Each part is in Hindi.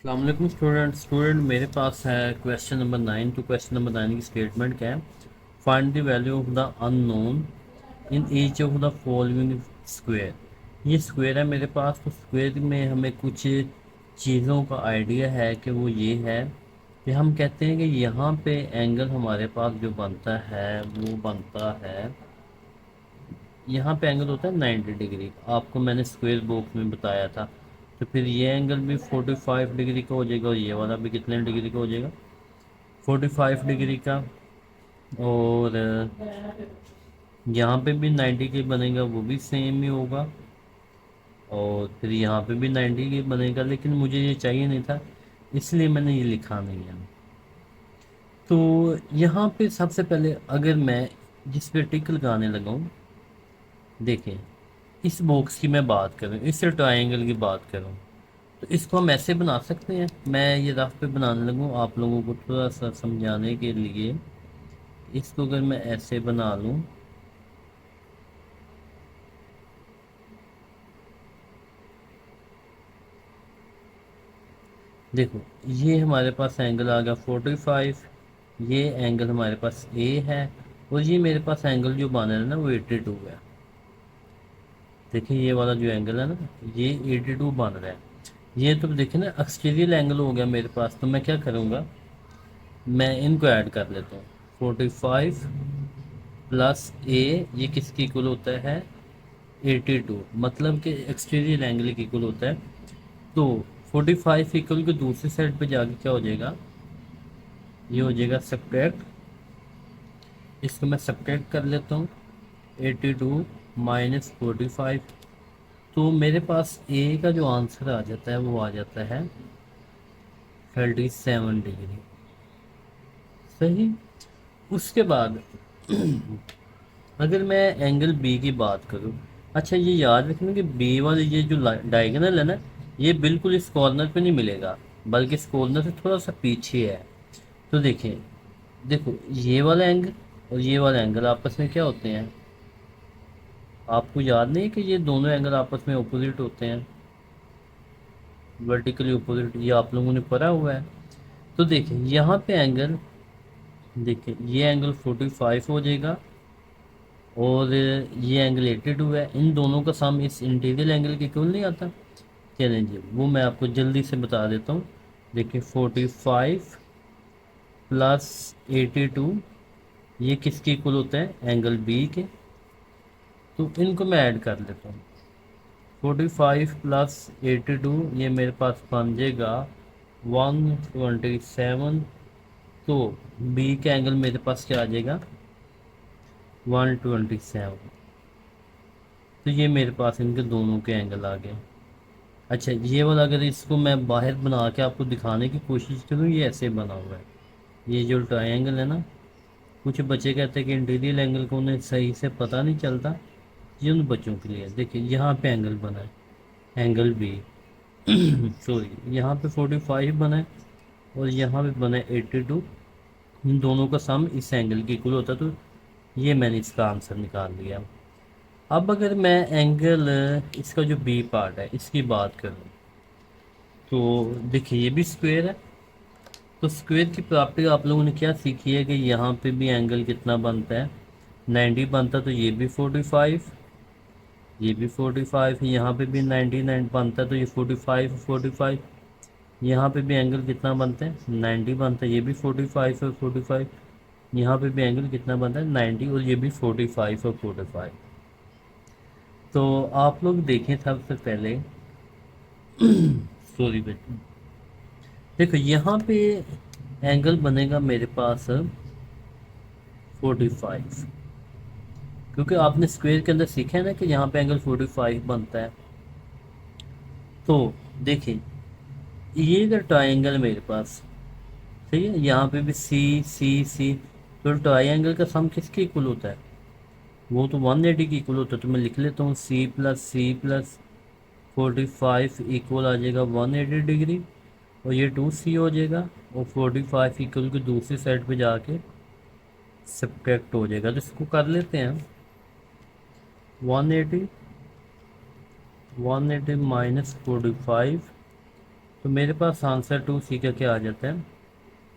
अस्सलाम स्टूडेंट मेरे पास है क्वेश्चन नंबर 9। तो क्वेश्चन नंबर 9 की स्टेटमेंट क्या है? Find the value of the unknown in each of the following square. ये स्क्वायर है मेरे पास। तो स्क्वायर में हमें कुछ चीज़ों का आइडिया है कि वो ये है कि हम कहते हैं कि यहाँ पे एंगल हमारे पास जो बनता है वो बनता है, यहाँ पे एंगल होता है 90 डिग्री। आपको मैंने स्क्वायर बॉक्स में बताया था। तो फिर ये एंगल भी 45 डिग्री का हो जाएगा और ये वाला भी कितने डिग्री का हो जाएगा? 45 डिग्री का। और यहाँ पे भी 90 के बनेगा, वो भी सेम ही होगा। और फिर यहाँ पे भी 90 के बनेगा, लेकिन मुझे ये चाहिए नहीं था, इसलिए मैंने ये लिखा नहीं है। तो यहाँ पे सबसे पहले अगर मैं जिस पे टिक लगाने लगाऊँ, देखें, इस बॉक्स की मैं बात करूँ, इस ट्रायंगल की बात करूँ, तो इसको हम ऐसे बना सकते हैं। मैं ये रफ पे बनाने लगूँ आप लोगों को थोड़ा सा समझाने के लिए। इसको अगर मैं ऐसे बना लूँ, देखो, ये हमारे पास एंगल आ गया 45। ये एंगल हमारे पास ए है और ये मेरे पास एंगल जो बना है ना वो 82 है। देखिए ये वाला जो एंगल है ना, ये 82 बन रहा है। ये तो देखिए ना एक्सटीरियल एंगल हो गया मेरे पास। तो मैं क्या करूँगा, मैं इनको ऐड कर लेता हूँ। 45 प्लस ए, ये किसकी इक्वल होता है? 82। मतलब कि एक्सटीरियर एंगल की इक्वल होता है। तो 45 इक्वल के दूसरी साइड पे जाके क्या हो जाएगा? ये हो जाएगा सब्ट्रैक्ट। इसको मैं सब्ट्रैक्ट कर लेता हूँ। 82 माइनस 45। तो मेरे पास ए का जो आंसर आ जाता है वो आ जाता है 37 डिग्री। सही। उसके बाद अगर मैं एंगल बी की बात करूं, अच्छा ये याद रखना कि बी वाली ये जो डायगोनल है ना, ये बिल्कुल इस कॉर्नर पे नहीं मिलेगा, बल्कि इस कॉर्नर से थोड़ा सा पीछे है। तो देखिए, देखो ये वाला एंगल और ये वाला एंगल आपस में क्या होते हैं? आपको याद नहीं है कि ये दोनों एंगल आपस में ऑपोजिट होते हैं, वर्टिकली ऑपोजिट? ये आप लोगों ने पढ़ा हुआ है। तो देखिए यहाँ पे एंगल, देखिए ये एंगल 45 हो जाएगा और ये एंगल 82 है। इन दोनों का सम इस इंटीरियर एंगल के इक्वल नहीं आता। चलें जी, वो मैं आपको जल्दी से बता देता हूँ। देखिए 45 प्लस 82, ये किसके इक्वल होता है? एंगल बी के। तो इनको मैं ऐड कर लेता हूँ। 45 प्लस 82, ये मेरे पास बन जाएगा 127। तो बी का एंगल मेरे पास क्या आ जाएगा? 127। तो ये मेरे पास इनके दोनों के एंगल आ गए। अच्छा ये वाला अगर इसको मैं बाहर बना के आपको दिखाने की कोशिश करूँ, ये ऐसे बना हुआ है। ये जो ट्रायंगल है ना, कुछ बच्चे कहते हैं कि इंटीरियर एंगल को उन्हें सही से पता नहीं चलता। ये उन बच्चों के लिए देखिए, यहाँ पे एंगल बना है, एंगल बी सॉरी, यहाँ पे 45 बना है और यहाँ पे बना है 82। इन दोनों का सम इस एंगल की इक्वल होता है। तो ये मैंने इसका आंसर निकाल लिया। अब अगर मैं एंगल, इसका जो बी पार्ट है इसकी बात करूँ, तो देखिए ये भी स्क्वायर है। तो स्क्वायर की प्रॉपर्टी आप लोगों ने क्या सीखी है कि यहाँ पे भी एंगल कितना बनता है? 90 बनता है। तो ये भी 45, ये भी 45, यहाँ पे भी 99 बनता है। तो ये 45 45, यहाँ पे भी एंगल कितना बनता है? 90 बनता है। ये भी 45 और 45, यहाँ पे भी एंगल कितना बनता है? 90, और ये भी 45 और 45। तो आप लोग देखें सबसे पहले सॉरी बेटा, देखो यहाँ पे एंगल बनेगा मेरे पास 45, क्योंकि आपने स्क्वायर के अंदर सीखा है ना कि यहाँ पे एंगल 45 बनता है। तो देखिए ये जो ट्रायंगल मेरे पास, ठीक है, यहाँ पे भी सी सी सी। तो ट्रायंगल का सम किसके इक्वल होता है? वो तो 180 की इक्वल होता है। तो मैं लिख लेता हूँ सी प्लस 45 इक्वल आ जाएगा 180 डिग्री, और ये 2C हो जाएगा, और 45 इक्वल की दूसरी साइड पे जाके सब्ट्रैक्ट हो जाएगा। तो इसको कर लेते हैं। 180 180 माइनस 45 तो मेरे पास आंसर 2C का क्या आ जाता है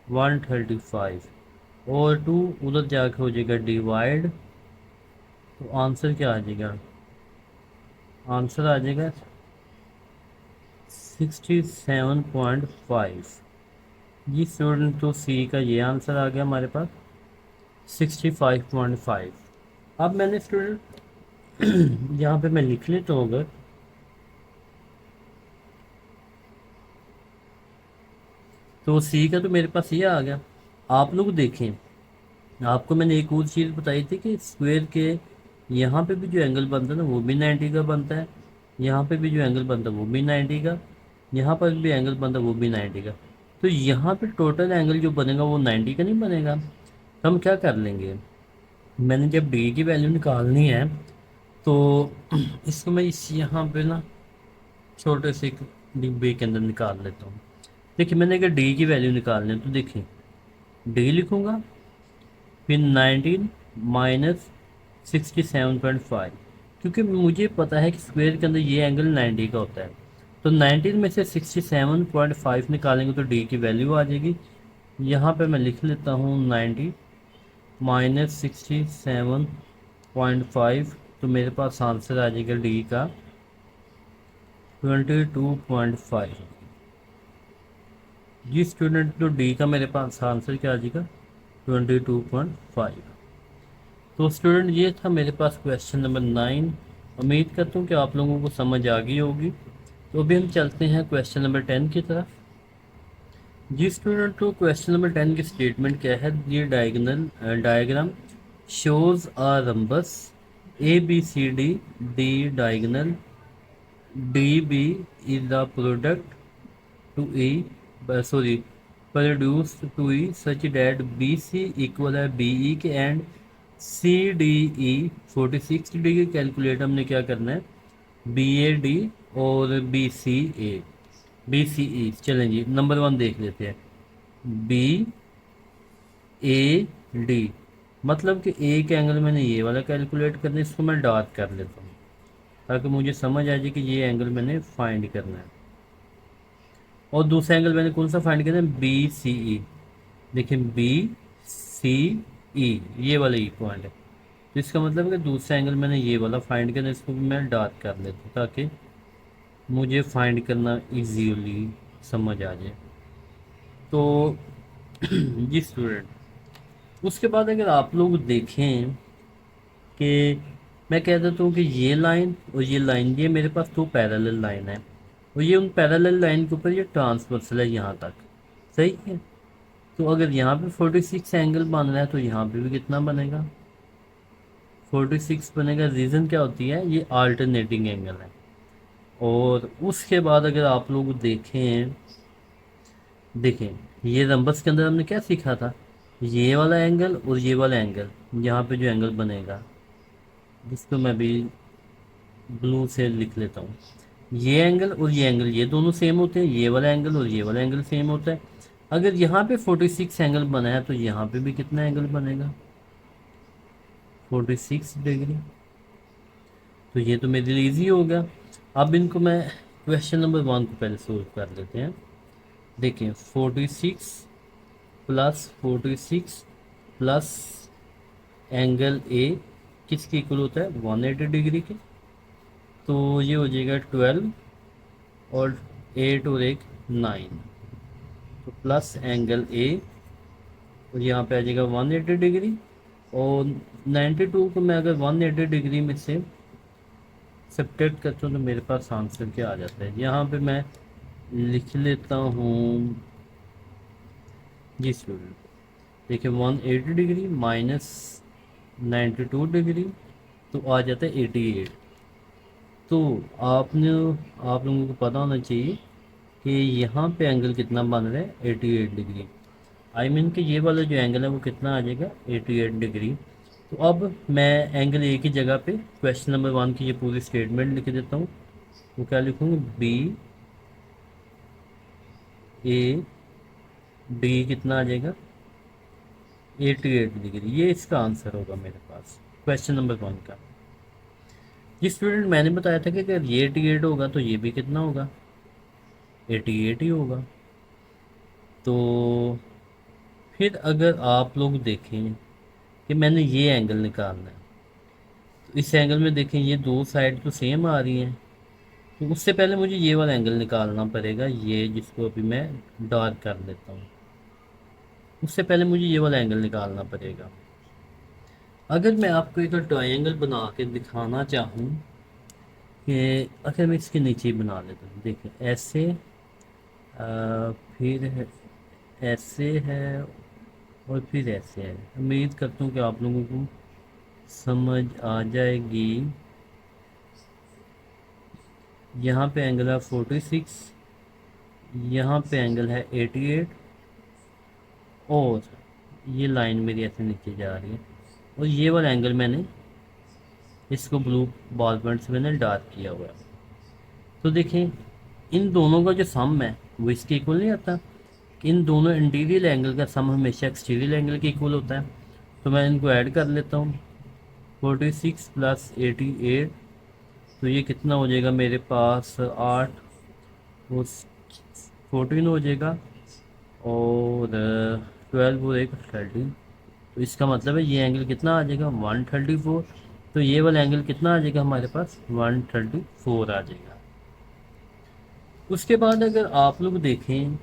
135, और 2 उधर जाके हो जाएगा डिवाइड, तो आंसर क्या आ जाएगा, आंसर आ जाएगा 67.5। जी स्टूडेंट, तो सी का ये आंसर आ गया हमारे पास 65.5। अब मैंने स्टूडेंट यहाँ पे मैं लिख लेता हूँ अगर, तो सी का तो मेरे पास ये आ गया। आप लोग देखें, आपको मैंने एक और चीज़ बताई थी कि स्क्वायर के यहाँ पे भी जो एंगल बनता है ना वो भी 90 का बनता है, यहाँ पे भी जो एंगल बनता है वो भी 90 का, यहाँ पर भी एंगल बनता है वो भी 90 का। तो यहाँ पे टोटल एंगल जो बनेगा वो 90 का नहीं बनेगा। तो हम क्या कर लेंगे, मैंने जब डी की वैल्यू निकालनी है तो इसको मैं इस यहाँ पे ना छोटे से एक डिब्बे के अंदर निकाल लेता हूँ। देखिए मैंने अगर डी की वैल्यू निकालनी है तो देखिए डी लिखूँगा, फिर 19 माइनस 67.5, क्योंकि मुझे पता है कि स्क्वायर के अंदर ये एंगल 90 का होता है। तो 19 में से 67.5 निकालेंगे तो डी की वैल्यू आ जाएगी। यहाँ पे मैं लिख लेता हूँ 90 माइनस 67.5, तो मेरे पास आंसर आ जाएगा डी का 22.5। जी स्टूडेंट, तो डी का मेरे पास आंसर क्या आ जाएगा 22.5। तो स्टूडेंट ये था मेरे पास क्वेश्चन नंबर 9। उम्मीद करता हूँ कि आप लोगों को समझ आ गई होगी। तो अभी हम चलते हैं क्वेश्चन नंबर 10 की तरफ। जी स्टूडेंट, तो क्वेश्चन नंबर 10 की स्टेटमेंट क्या है, ये diagram shows a rhombus A B C D, D diagonal D B is the product to E, sorry produce to E such that B C equal है बी ई के and C D E 46 degree. Calculate हमने क्या करना है, बी ए डी और B C A, B C E. चलें जी नंबर 1 देख लेते हैं, बी ए डी, मतलब कि एक एंगल मैंने ये वाला कैलकुलेट करना है, इसको मैं डार्क कर लेता हूँ ताकि मुझे समझ आ जाए कि ये एंगल मैंने फाइंड करना है। और दूसरा एंगल मैंने कौन सा फाइंड करना है, बी सी ई। देखिए बी सी ई ये वाला ई पॉइंट है, तो इसका मतलब है कि दूसरा एंगल मैंने ये वाला फाइंड करना है, इसको भी मैं डार्क कर लेता हूँ ताकि मुझे फाइंड करना इजीली समझ आ जाए। तो जी स्टूडेंट, उसके बाद अगर आप लोग देखें कि मैं कह देता हूँ कि ये लाइन और ये लाइन, ये मेरे पास दो पैरेलल लाइन है और ये उन पैरेलल लाइन के ऊपर ये ट्रांसवर्सल है यहाँ तक, सही है। तो अगर यहाँ पे 46 एंगल बन रहा है तो यहाँ पे भी कितना बनेगा, 46 बनेगा। रीज़न क्या होती है, ये आल्टरनेटिंग एंगल है। और उसके बाद अगर आप लोग देखें, ये रंबस के अंदर हमने क्या सीखा था, ये वाला एंगल और ये वाला एंगल, यहाँ पे जो एंगल बनेगा जिसको मैं भी ब्लू से लिख लेता हूँ, ये एंगल और ये एंगल ये दोनों सेम होते हैं, ये वाला एंगल और ये वाला एंगल सेम होता है। अगर यहाँ पे 46 एंगल बना है तो यहाँ पे भी कितना एंगल बनेगा, 46 डिग्री। तो ये तो मेरे लिए ईजी हो गया। अब इनको मैं क्वेश्चन नंबर 1 को पहले सोल्व कर लेते हैं। देखिए 46 प्लस 46 प्लस एंगल ए किसके इक्वल होता है, 180 डिग्री के। तो ये हो जाएगा 12 और 8 और 1 9, तो प्लस एंगल ए और यहाँ पे आ जाएगा 180 डिग्री। और 92 को मैं अगर 180 डिग्री में से सब्ट्रैक्ट करता हूँ तो मेरे पास आंसर क्या आ जाता है, यहाँ पे मैं लिख लेता हूँ जी स्टूडेंट। देखिए 180 डिग्री माइनस 92 डिग्री तो आ जाता है 88। तो आप लोगों को पता होना चाहिए कि यहाँ पे एंगल कितना बन रहा है, 88 डिग्री। आई मीन कि ये वाला जो एंगल है वो कितना आ जाएगा, 88 डिग्री। तो अब मैं एंगल ए की जगह पे क्वेश्चन नंबर 1 की ये पूरी स्टेटमेंट लिख देता हूँ। तो क्या लिखूँगा, बी ए डी कितना आ जाएगा, 88 डिग्री। ये इसका आंसर होगा मेरे पास क्वेश्चन नंबर 1 का। ये स्टूडेंट मैंने बताया था कि अगर ये 88 होगा तो ये भी कितना होगा, 88 ही होगा। तो फिर अगर आप लोग देखें कि मैंने ये एंगल निकालना है, तो इस एंगल में देखें ये दो साइड तो सेम आ रही हैं, तो उससे पहले मुझे ये वाला एंगल निकालना पड़ेगा, ये जिसको अभी मैं डार्क कर लेता हूँ। उससे पहले मुझे ये वाला एंगल निकालना पड़ेगा। अगर मैं आपको एक ट्रायंगल बना के दिखाना चाहूँ कि अगर मैं इसके नीचे ही बना लेता हूँ, देखिए ऐसे, फिर ऐसे है और फिर ऐसे है। उम्मीद करता हूँ कि आप लोगों को समझ आ जाएगी। यहाँ पे एंगल है 46, यहाँ पे एंगल है 88, और ये लाइन मेरी ऐसे नीचे जा रही है, और ये वाला एंगल मैंने इसको ब्लू बॉल पॉइंट से मैंने डार्क किया हुआ है। तो देखें इन दोनों का जो सम है वो इसके इक्वल नहीं आता। इन दोनों इंटीरियर एंगल का सम हमेशा एक्सटीरियर एंगल के इक्वल होता है। तो मैं इनको ऐड कर लेता हूँ, 46 प्लस 88, तो ये कितना हो जाएगा मेरे पास 8 और 14 हो जाएगा, और 12 और एक 13। तो इसका मतलब है ये एंगल कितना आ जाएगा 134। तो ये वाला एंगल कितना आ जाएगा हमारे पास 134 आ जाएगा। उसके बाद अगर आप लोग देखें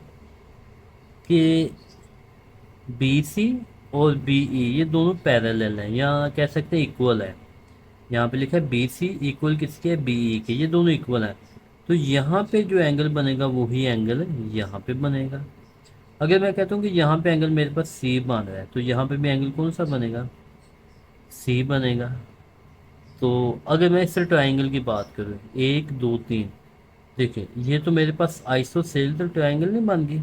कि बी सी और बी ई ये दोनों पैरेलल हैं, या कह सकते हैं इक्वल है। यहाँ पे लिखा है बी सी इक्वल किसके है, बी ई के, ये दोनों इक्वल हैं। तो यहाँ पे जो एंगल बनेगा वही एंगल यहाँ पे बनेगा। अगर मैं कहता हूँ कि यहाँ पे एंगल मेरे पास सी बन रहा है, तो यहाँ पे भी एंगल कौन सा बनेगा, सी बनेगा। तो अगर मैं इस ट्रायंगल की बात करूँ 1 2 3, देखिए ये तो मेरे पास आइसोसेलेस तो ट्रायंगल नहीं बन गई,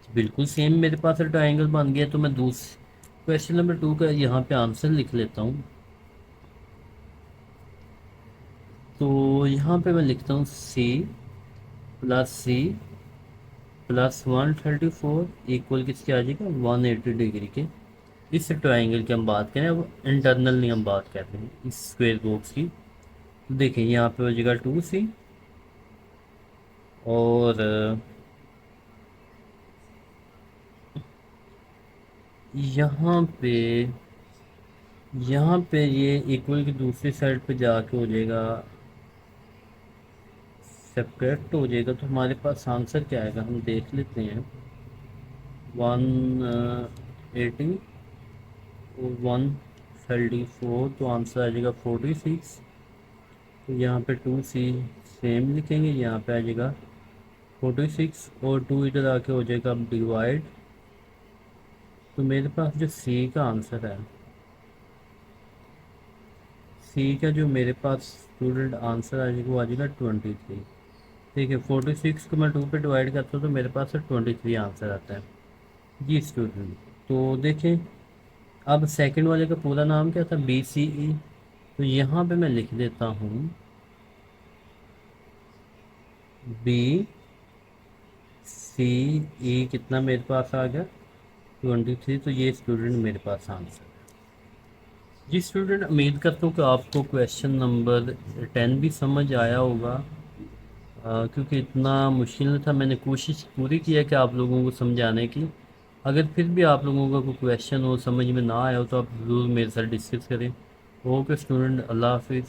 बिल्कुल सेम मेरे पास ट्रायंगल बन गया। तो मैं दूसरे क्वेश्चन नंबर 2 का यहाँ पे आंसर लिख लेता हूँ। तो यहाँ पे मैं लिखता हूँ सी प्लस 134 इक्वल किसके आ जाएगा 180 डिग्री के। इस ट्रायंगल की हम बात करें, अब इंटरनल नहीं हम बात करते हैं इस स्क्वायर बॉक्स की। तो देखिए यहाँ पे हो जाएगा 2C, और यहाँ पे ये इक्वल की दूसरी साइड पे जाके हो जाएगा सेपरेट हो जाएगा। तो हमारे पास आंसर क्या आएगा हम देख लेते हैं, 180 और 134, तो आंसर आ जाएगा 46। तो यहाँ पे 2C सेम लिखेंगे, यहाँ पे आ जाएगा 46 और 2 इधर आके हो जाएगा अब डिवाइड। तो मेरे पास जो C का आंसर है, C का जो मेरे पास स्टूडेंट आंसर आ जाएगा वो आ जाएगा 23। ठीक है, 46 को मैं 2 पे डिवाइड करता हूँ तो मेरे पास 23 आंसर आता है जी स्टूडेंट। तो देखें अब सेकंड वाले का पूरा नाम क्या था, BCE। तो यहाँ पे मैं लिख देता हूँ BCE, कितना मेरे पास आ गया 23। तो ये स्टूडेंट मेरे पास आंसर है जी स्टूडेंट। उम्मीद करता हूँ कि आपको क्वेश्चन नंबर 10 भी समझ आया होगा, क्योंकि इतना मुश्किल था। मैंने कोशिश पूरी की है कि आप लोगों को समझाने की। अगर फिर भी आप लोगों का कोई क्वेश्चन हो समझ में ना आया हो तो आप ज़रूर मेरे साथ डिस्कस करें। ओके स्टूडेंट, अल्लाह हाफिज़।